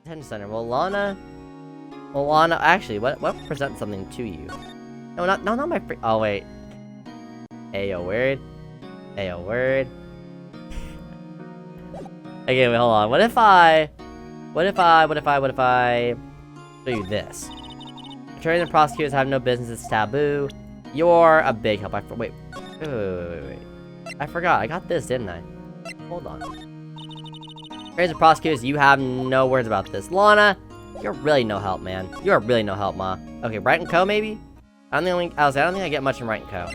Detention center. Well, Lana, actually, what presents something to you? No, not my free. Oh wait. Ayo word. Ayo word. Okay, wait, hold on. What if I show you this? Attorneys and prosecutors have no business. It's taboo. You're a big help. Wait. I forgot. I got this, didn't I? Hold on. Attorneys and prosecutors, you have no words about this. Lana, you're really no help, man. You're really no help, ma. Okay, Wright and Co. Maybe. I don't think I get much in Wright and Co.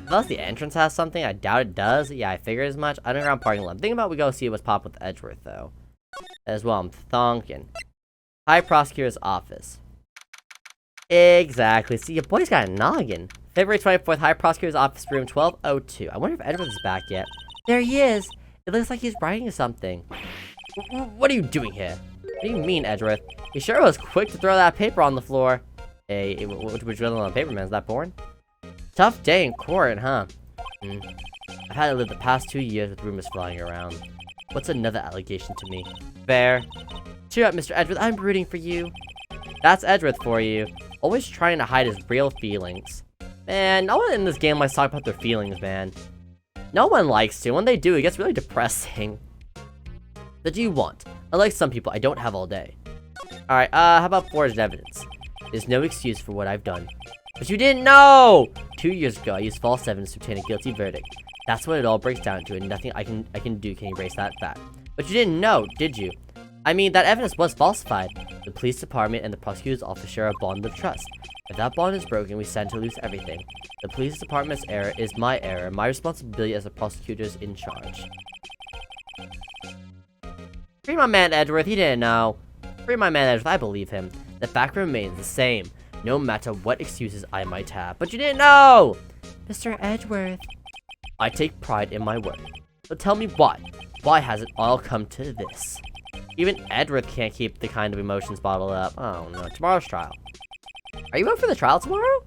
Unless the entrance has something, I doubt it does. Yeah, I figured as much. Underground parking lot. Think about we go see what's popped with Edgeworth, though. As well, I'm thonking. High Prosecutor's Office. Exactly. See, your boy's got a noggin. February 24th, High Prosecutor's Office, room 1202. I wonder if Edgeworth is back yet. There he is. It looks like he's writing something. What are you doing here? What do you mean, Edgeworth? He sure was quick to throw that paper on the floor. Hey, which was on the paper, man? Is that porn? Tough day in court, huh? I've had to live the past 2 years with rumors flying around. What's another allegation to me? Fair. Cheer up, Mr. Edgeworth. I'm rooting for you. That's Edgeworth for you. Always trying to hide his real feelings. Man, no one in this game likes to talk about their feelings, man. No one likes to. When they do, it gets really depressing. What do you want? Unlike some people, I don't have all day. Alright, how about forged evidence? There's no excuse for what I've done. But you didn't know! 2 years ago, I used false evidence to obtain a guilty verdict. That's what it all breaks down to, and nothing I can do can erase that fact. But you didn't know, did you? I mean, that evidence was falsified. The police department and the prosecutor's office share a bond of trust. If that bond is broken, we stand to lose everything. The police department's error is my error. My responsibility as the prosecutor's in charge. Free my man Edgeworth, he didn't know. Free my man Edgeworth, I believe him. The fact remains the same, no matter what excuses I might have. But you didn't know! Mr. Edgeworth. I take pride in my work. But tell me why. Why has it all come to this? Even Edgeworth can't keep the kind of emotions bottled up. Oh no, tomorrow's trial. Are you up for the trial tomorrow?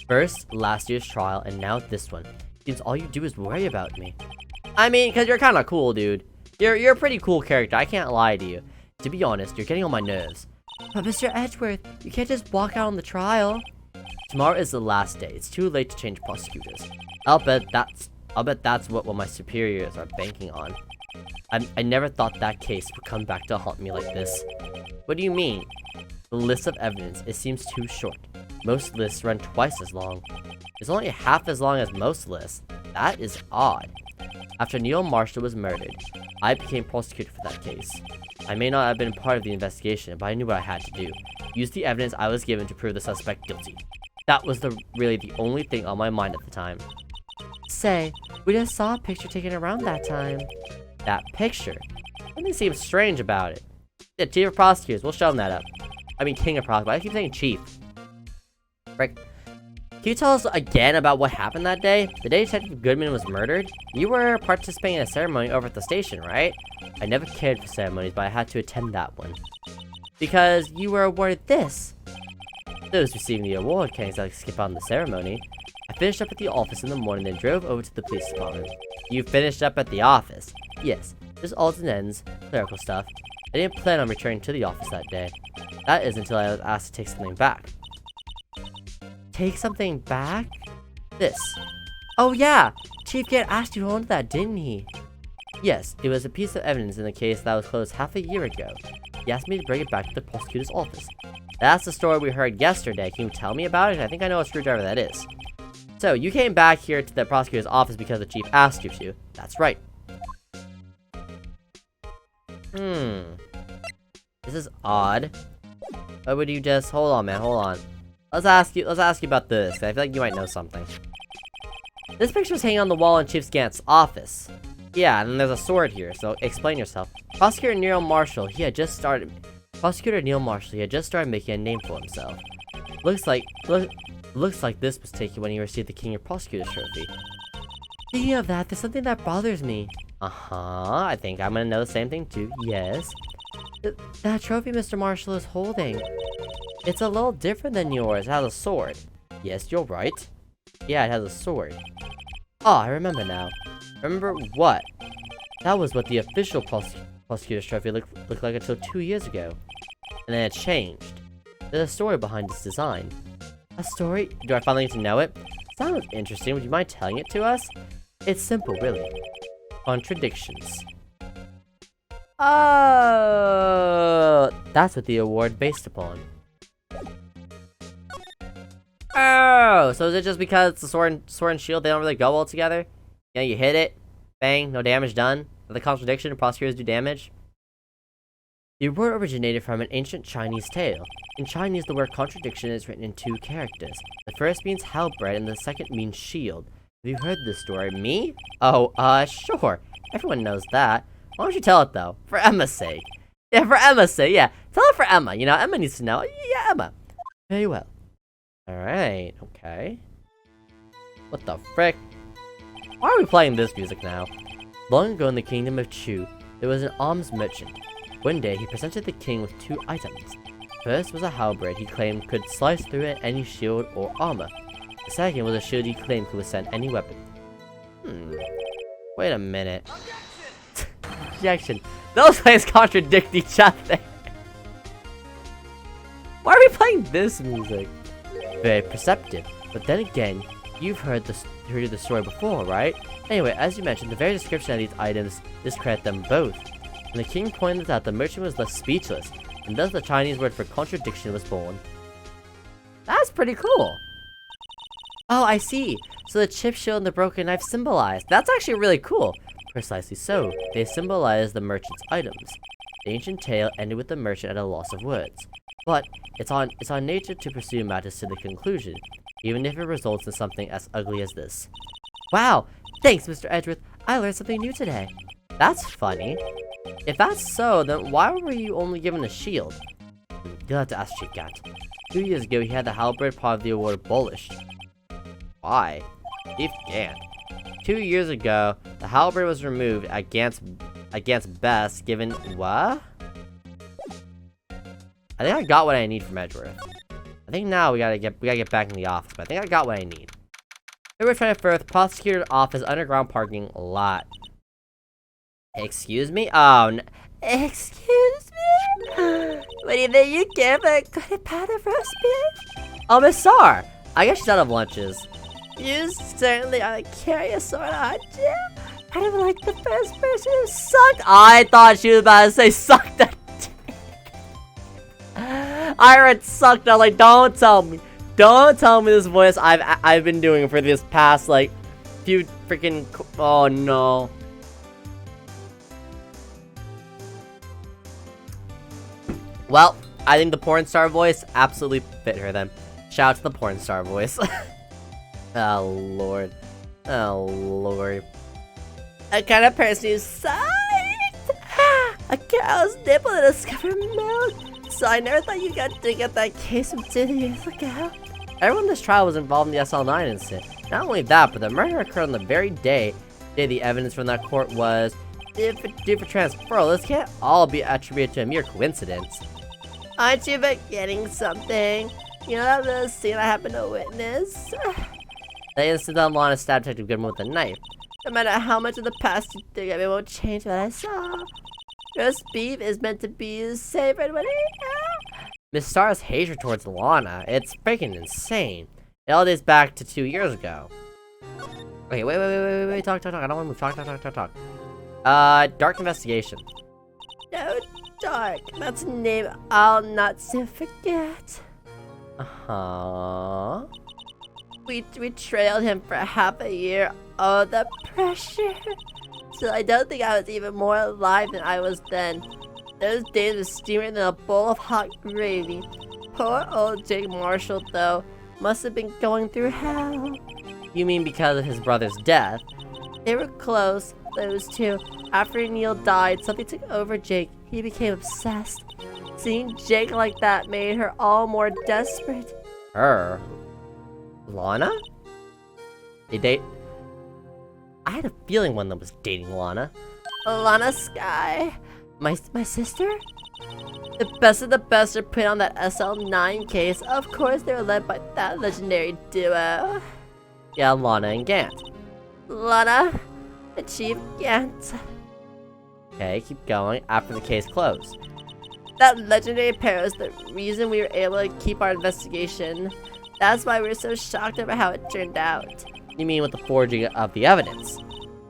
First, last year's trial, and now this one. Seems all you do is worry about me. I mean, because you're kind of cool, dude. You're a pretty cool character, I can't lie to you. To be honest, you're getting on my nerves. But Mr. Edgeworth, you can't just walk out on the trial. Tomorrow is the last day. It's too late to change prosecutors. I'll bet that's what my superiors are banking on. I never thought that case would come back to haunt me like this. What do you mean? The list of evidence, it seems too short. Most lists run twice as long. It's only half as long as most lists. That is odd. After Neil Marshall was murdered, I became prosecutor for that case. I may not have been part of the investigation, but I knew what I had to do. Use the evidence I was given to prove the suspect guilty. That was really the only thing on my mind at the time. Say, we just saw a picture taken around that time. That picture? Something seems strange about it. The chief of prosecutors, we'll show him that up. I mean king of prosecutors, I keep saying chief. Frick. Can you tell us again about what happened that day? The day Detective Goodman was murdered? You were participating in a ceremony over at the station, right? I never cared for ceremonies, but I had to attend that one. Because you were awarded this. Those receiving the award can't exactly skip on the ceremony. I finished up at the office in the morning, then drove over to the police department. You finished up at the office? Yes, just odds and ends, clerical stuff. I didn't plan on returning to the office that day. That is until I was asked to take something back. Take something back? This. Oh yeah! Chief Gant asked you who owned that, didn't he? Yes, it was a piece of evidence in the case that was closed half a year ago. He asked me to bring it back to the prosecutor's office. That's the story we heard yesterday. Can you tell me about it? I think I know what screwdriver that is. So, you came back here to the prosecutor's office because the chief asked you to. That's right. This is odd. Why would you just... Hold on, man. Hold on. Let's ask you about this. I feel like you might know something. This picture is hanging on the wall in Chief Gant's office. Yeah, and then there's a sword here, so explain yourself. Prosecutor Neil Marshall, he had just started making a name for himself. Looks like this was taken when he received the King of Prosecutors trophy. Speaking of that, there's something that bothers me. I think I'm gonna know the same thing too. Yes. That trophy Mr. Marshall is holding. It's a little different than yours. It has a sword. Yes, you're right. Yeah, it has a sword. Oh, I remember now. Remember what? That was what the official Prosecutor's trophy looked like until 2 years ago. And then it changed. There's a story behind its design. A story? Do I finally get to know it? Sounds interesting. Would you mind telling it to us? It's simple, really. Contradictions. Oh, that's what the award based upon. Oh, so is it just because it's a sword and shield, they don't really go well together? You know, you hit it, bang, no damage done. The contradiction, prosecutors do damage. The word originated from an ancient Chinese tale. In Chinese, the word contradiction is written in 2 characters. The first means halberd and the second means shield. Have you heard this story? Me? Oh, sure. Everyone knows that. Why don't you tell it, though? For Emma's sake. Yeah, for Emma's sake, yeah. Tell it for Emma, you know, Emma needs to know. Yeah, Emma. Very well. Alright, okay. What the frick? Why are we playing this music now? Long ago in the kingdom of Chu, there was an arms merchant. One day, he presented the king with 2 items. First was a halberd he claimed could slice through any shield or armor. The second was a shield he claimed could withstand any weapon. Wait a minute. Objection. Those things contradict each other. Why are we playing this music? Very perceptive. But then again, you've heard the story before, right? Anyway, as you mentioned, the very description of these items discredit them both. When the king pointed out, the merchant was left speechless, and thus the Chinese word for contradiction was born. That's pretty cool. Oh, I see. So the chip shield and the broken knife symbolize. That's actually really cool. Precisely so. They symbolize the merchant's items. The ancient tale ended with the merchant at a loss of words. But it's on nature to pursue matters to the conclusion, even if it results in something as ugly as this. Wow! Thanks, Mr. Edgeworth. I learned something new today. That's funny. If that's so, then why were you only given a shield? You'll have to ask Chief Cat. 2 years ago, he had the halberd part of the award abolished. Why? Chief Cat. 2 years ago, the halberd was removed against best given what? I think I got what I need from Edgeworth. I think now we gotta get back in the office, but I think I got what I need. February 21st, prosecutor office underground parking lot. Excuse me? Oh, no. Excuse me? What do you think you give a good pot of roast beef? Oh, Miss Sar! I guess she's out of lunches. You certainly are a curious sort, aren't you? Kind of like the first person who sucked. I thought she was about to say sucked that dick. I heard sucked. I was like, don't tell me this voice I've been doing for this past like few freaking. Oh no. Well, I think the porn star voice absolutely fit her then. Shout out to the porn star voice. Oh lord. Oh lord. A kind of person who sucked a cow's nipple and discovered milk. So I never thought you got to get that case from 2 years ago. Everyone in this trial was involved in the SL9 incident. Not only that, but the murder occurred on the very day the evidence from that court was due for transferal. This can't all be attributed to a mere coincidence. Aren't you forgetting something? You know that little scene I happened to witness? The incident on Lana stabbed Detective Goodman with a knife. No matter how much of the past you dig up, it won't change what I saw. Roast beef is meant to be savored when Miss Star's hatred towards Lana, it's freaking insane. It all dates back to 2 years ago. Okay, wait, talk. I don't want to move, talk. Dark investigation. No, Dark. That's a name I'll not soon forget. Uh-huh. We trailed him for half a year. Oh, the pressure. So I don't think I was even more alive than I was then. Those days were steamier than a bowl of hot gravy. Poor old Jake Marshall, though, must have been going through hell. You mean because of his brother's death? They were close, those two. After Neil died, something took over Jake. He became obsessed. Seeing Jake like that made her all more desperate. Her? Lana? They date? I had a feeling one of them was dating Lana. Lana Sky? My sister? The best of the best are put on that SL9 case. Of course they were led by that legendary duo. Yeah, Lana and Gant. Lana, Chief Gant. Okay, keep going. After the case closed. That legendary pair was the reason we were able to keep our investigation. That's why we were so shocked over how it turned out. You mean with the forging of the evidence?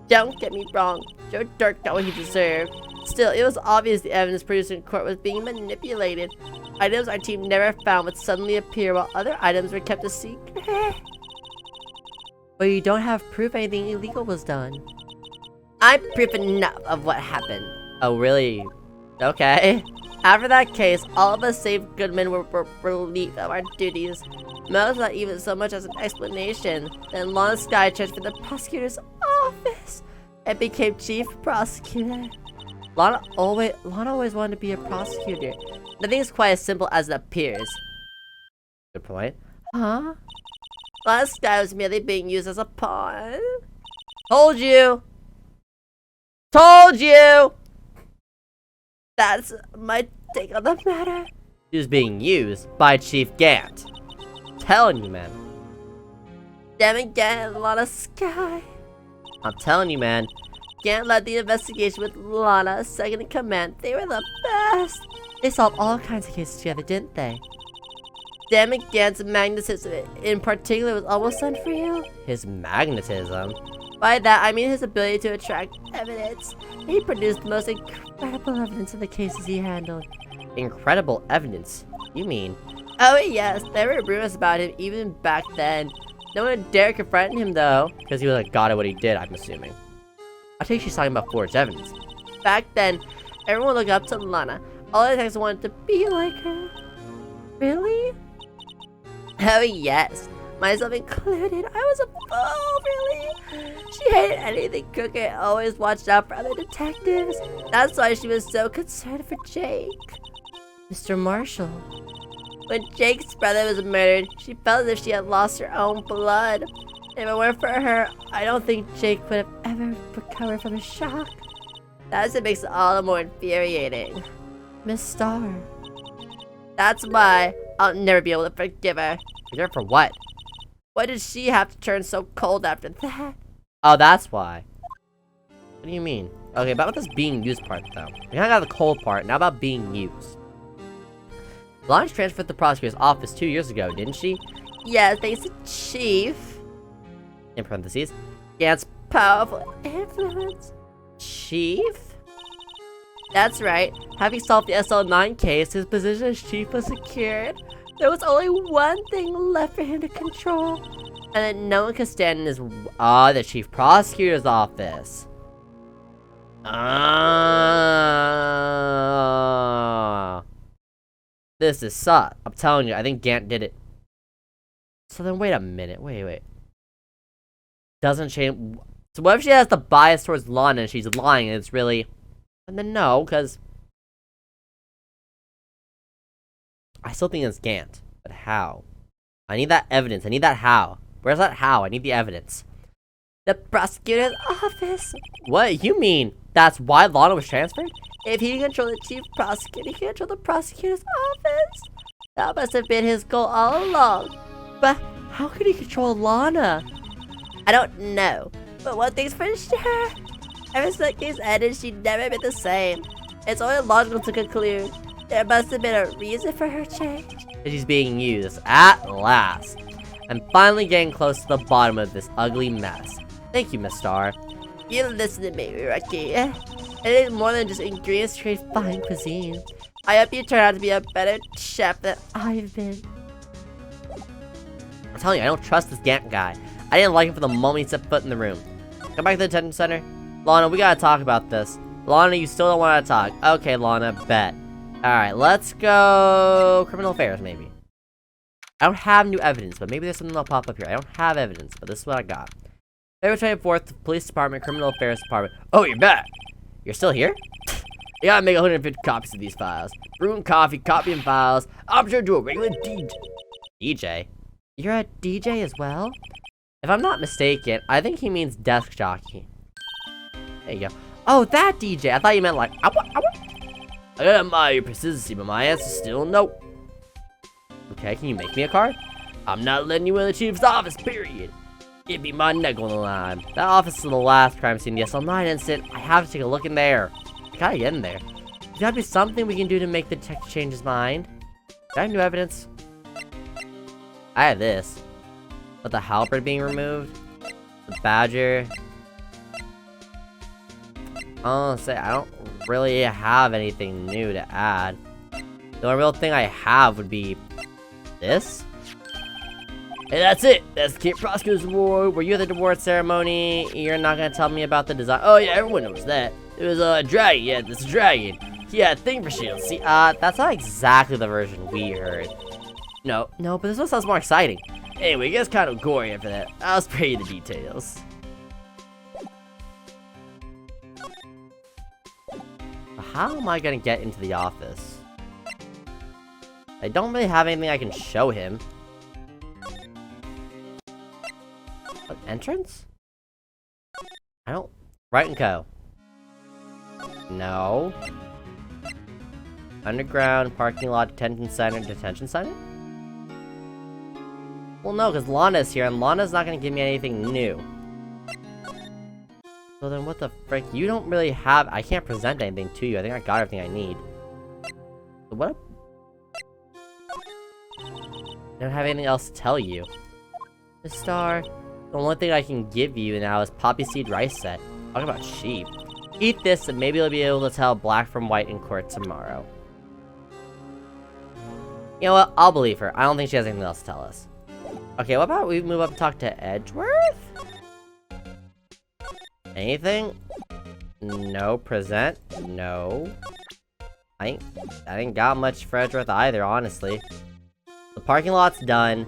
Don't get me wrong, Joe Dirt got what he deserved. Still, it was obvious the evidence produced in court was being manipulated. Items our team never found would suddenly appear while other items were kept a secret. But you don't have proof anything illegal was done. I'm proof enough of what happened. Oh, really? Okay. After that case, all of us save Goodman were relieved of our duties. Most not even so much as an explanation. Then Lana Sky transferred to the prosecutor's office and became chief prosecutor. Lana always wanted to be a prosecutor. Nothing is quite as simple as it appears. Good point. Huh? Lana Sky was merely being used as a pawn. Told you! Told you! That's my take on the matter. She was being used by Chief Gant. Telling you, man. Damn it, Gant, Lana Sky. I'm telling you, man. Gant led the investigation with Lana, second in command. They were the best. They solved all kinds of cases together, didn't they? Damn it, Gant's magnetism in particular was almost unreal. His magnetism? By that, I mean his ability to attract evidence. He produced the most incredible evidence in the cases he handled. Incredible evidence? You mean? Oh yes, there were rumors about him even back then. No one dared confront him though, because he was like god at what he did, I'm assuming. I think she's talking about forged evidence. Back then, everyone looked up to Lana. All the detectives wanted to be like her. Really? Oh yes, myself included. I was a fool, really. She hated anything crooked and always watched out for other detectives. That's why she was so concerned for Jake. Mr. Marshall. When Jake's brother was murdered, she felt as if she had lost her own blood. If it weren't for her, I don't think Jake would have ever recovered from his shock. That's what makes it all the more infuriating. Miss Starr. That's why I'll never be able to forgive her. Forgive her for what? Why did she have to turn so cold after that? Oh, that's why. What do you mean? Okay, about this being used part, though. We kinda got the cold part, now about being used. Lana transferred to the prosecutor's office 2 years ago, didn't she? Yeah, thanks to Chief. In parentheses, Gant's powerful influence. Chief? That's right. Having solved the SL9 case, his position as chief was secured. There was only one thing left for him to control, and that no one could stand in his the chief prosecutor's office. This is sus. I'm telling you, I think Gant did it. So then wait a minute. Wait. Doesn't change. So what if she has the bias towards Lana and she's lying and it's really... And then no, because... I still think it's Gant. But how? I need that evidence. I need that how. Where's that how? I need the evidence. The prosecutor's office. What? You mean that's why Lana was transferred? If he can control the chief prosecutor, he can control the prosecutor's office. That must have been his goal all along. But how could he control Lana? I don't know. But one thing's for sure. Ever since that case ended, she'd never been the same. It's only logical to conclude there must have been a reason for her change. She's being used, at last. I'm finally getting close to the bottom of this ugly mess. Thank you, Miss Starr. You listen to me, Rookie. It is more than just ingredients to create fine cuisine. I hope you turn out to be a better chef than I've been. I'm telling you, I don't trust this Gant guy. I didn't like him from the moment he set foot in the room. Come back to the detention center. Lana, we gotta talk about this. Lana, you still don't want to talk. Okay, Lana, bet. Alright, let's go... Criminal affairs, maybe. I don't have new evidence, but maybe there's something that'll pop up here. I don't have evidence, but this is what I got. February 24th, Police Department, Criminal Affairs Department. Oh, you're back! You're still here? You gotta make 150 copies of these files. Brewing coffee, copying files. I'm sure to a regular DJ. DJ? You're a DJ as well? If I'm not mistaken, I think he means desk jockey. There you go. Oh, that DJ! I thought you meant like... I gotta admire your persistency, but my answer's still no. Okay, can you make me a card? I'm not letting you in the chief's office, period. It'd be my neck on the line. That office is the last crime scene, the SL9 incident. I have to take a look in there. gotta get in there. There's gotta be something we can do to make the detective change his mind. Do I have new evidence? I have this. But the halberd being removed. The badger. I'll say I don't really have anything new to add. The only real thing I have would be this. And that's it! That's the King Prosecutor's Award. Were you at the award ceremony? You're not gonna tell me about the design. Oh yeah, everyone knows that. It was a dragon, yeah, this dragon. He had a thing for shields. See, that's not exactly the version we heard. No, but this one sounds more exciting. Anyway, it gets kind of gory after that. I'll spare you the details. How am I gonna get into the office? I don't really have anything I can show him. What, entrance? I don't... Wright and Co. No. Underground, parking lot, detention center, Well, no, because Lana's here, and Lana's not gonna give me anything new. So then what the frick? You don't really have... I can't present anything to you. I think I got everything I need. So what? I don't have anything else to tell you. The star. The only thing I can give you now is poppy seed rice set. Talk about sheep. Eat this and maybe you'll be able to tell black from white in court tomorrow. You know what? I'll believe her. I don't think she has anything else to tell us. Okay, what about we move up and talk to Edgeworth? Anything? No. Present? No. I ain't got much for Edgeworth either, honestly. The parking lot's done.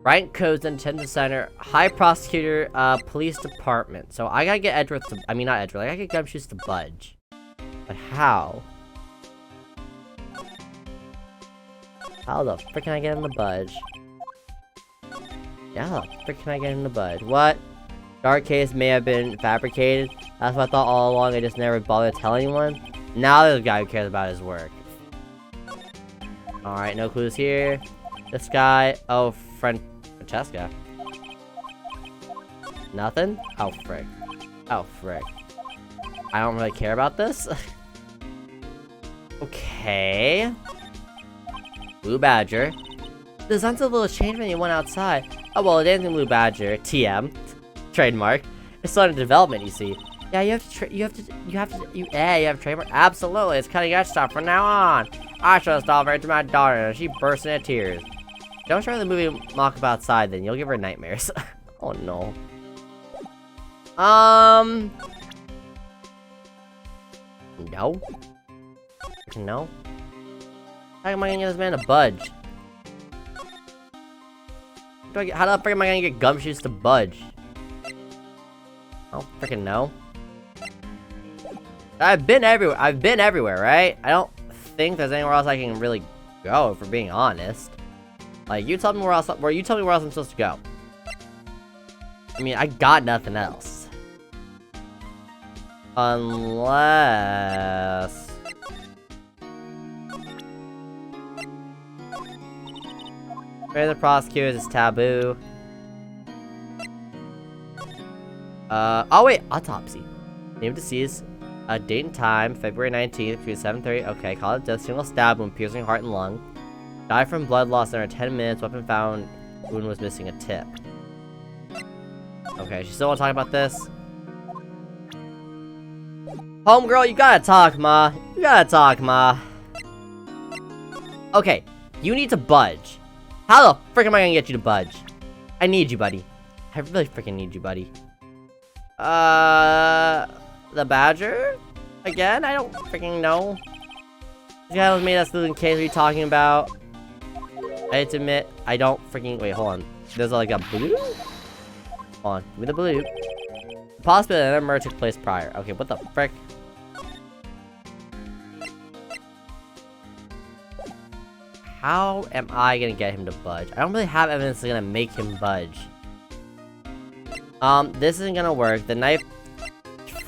Right codes and detention center. High prosecutor, police department. So I gotta get Edgeworth to... I mean, not Edgeworth. I gotta get Gumshoes to budge. But how? How the frick can I get him to budge? Yeah, how the frick can I get him to budge? What? Dark case may have been fabricated. That's what I thought all along. I just never bothered to tell anyone. Now there's a guy who cares about his work. Alright, no clues here. This guy. Oh, Francesca. Nothing? Oh, frick. Oh, frick. I don't really care about this. Okay. Blue Badger. The designs a little changed when you went outside. Oh, well, it is in Blue Badger. TM. Trademark. It's still under development, you see. Yeah, you have trademark. Absolutely, it's cutting edge stuff from now on. I showed this right to my daughter, and she burst into tears. Don't show her the movie mock-up outside, then you'll give her nightmares. Oh no. No. No. How am I gonna get this man to budge? How the frick am I gonna get Gumshoes to budge? I don't freaking know. I've been everywhere, right? I don't think there's anywhere else I can really go, if we're being honest. Like, you tell me where else, you tell me where else I'm supposed to go. I mean, I got nothing else. Unless... Where the prosecutors is taboo. Oh wait, autopsy. Name of deceased. Date and time, February 19th, between 7:30. Okay, call it death, single stab wound, piercing heart and lung. Died from blood loss in under 10 minutes, weapon found, wound was missing a tip. Okay, she still wanna talk about this? Homegirl, you gotta talk, ma. You gotta talk, ma. Okay, you need to budge. How the frick am I gonna get you to budge? I need you, buddy. I really freaking need you, buddy. The badger? Again? I don't freaking know. This guy was made us losing case. What are you talking about? I have to admit, I don't freaking... Wait, hold on. There's like a blue? Hold on. Give me the blue. The possibility that another murder took place prior. Okay, what the frick? How am I gonna get him to budge? I don't really have evidence that's gonna make him budge. This isn't gonna work. The knife...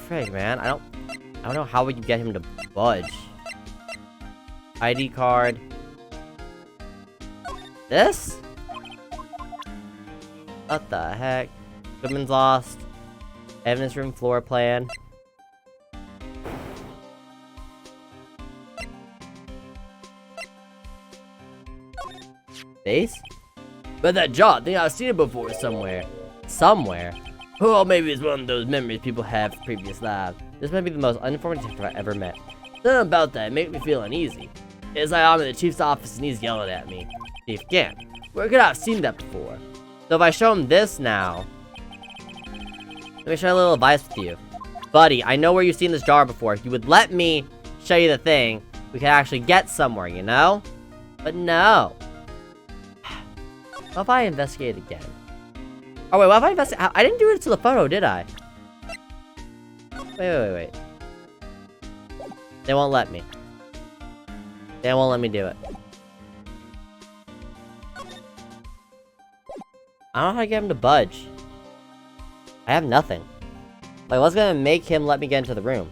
Frig, man. I don't know how we can get him to budge. ID card. This? What the heck? Goodman's lost. Evidence room floor plan. Face? But that jaw, I think I've seen it before somewhere. Somewhere? Oh, maybe it's one of those memories people have from previous lives. This might be the most uninformed detective I've ever met. Something about that makes me feel uneasy. It's like I'm in the chief's office and he's yelling at me. Chief Gant, where could I have seen that before? So if I show him this now... Let me share a little advice with you. Buddy, I know where you've seen this jar before. If you would let me show you the thing, we could actually get somewhere, you know? But no. What if I investigate again? Oh wait, what if I investigate? I didn't do it to the photo, did I? Wait. They won't let me. They won't let me do it. I don't know how to get him to budge. I have nothing. Like, what's gonna make him let me get into the room?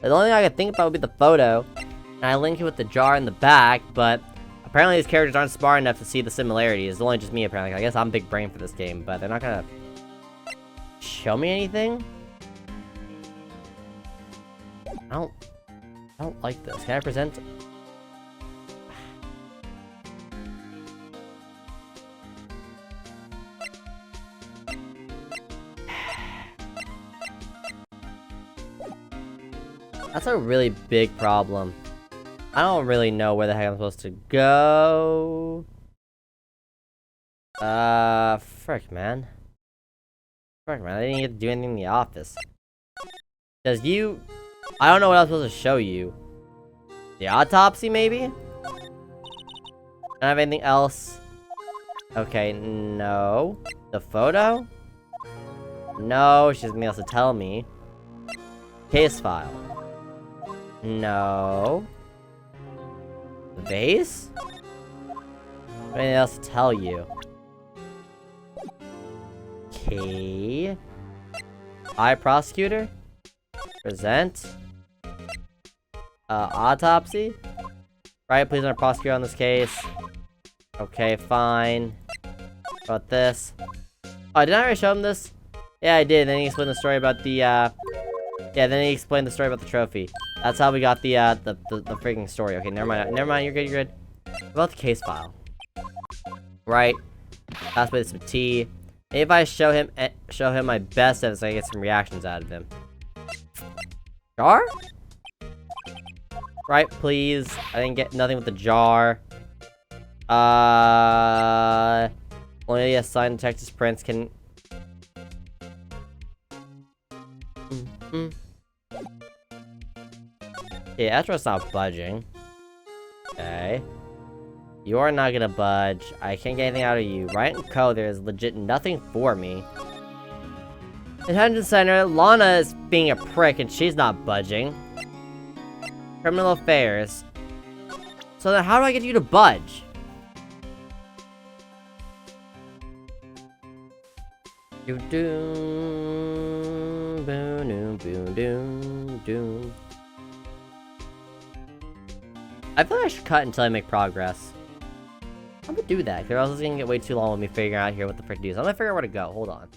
The only thing I could think about would be the photo, and I link it with the jar in the back, but apparently these characters aren't smart enough to see the similarities. It's only just me, apparently. I guess I'm big brain for this game, but they're not gonna show me anything? I don't like this. Can I present? That's a really big problem. I don't really know where the heck I'm supposed to go. Frick, man. I didn't get to do anything in the office. Does you... I don't know what I was supposed to show you. The autopsy, maybe? Don't have anything else. Okay, no. The photo? No, she doesn't else to tell me. Case file. No. The vase? Anything else to tell you? Okay. Eye prosecutor? Present? Autopsy? Right, please don't prosecute on this case. Okay, fine. How about this? Oh, didn't I already show him this? Yeah, I did. Then he explained the story about the, yeah, then he explained the story about the trophy. That's how we got the freaking story. Okay, never mind, you're good. What about the case file? Right. That's with some tea. Maybe if I show him my best evidence, I can get some reactions out of him. Jar? Right, please. I didn't get nothing with the jar. Only a signed Texas Prince can... Yeah, Etro's not budging. Okay. You are not gonna budge. I can't get anything out of you. Right and Co, there's legit nothing for me. Detention Center, Lana is being a prick and she's not budging. Criminal Affairs. So then how do I get you to budge? I feel like I should cut until I make progress. I'm gonna do that, because I was gonna get way too long with me figuring out here what the frick to do. So I'm gonna figure out where to go. Hold on.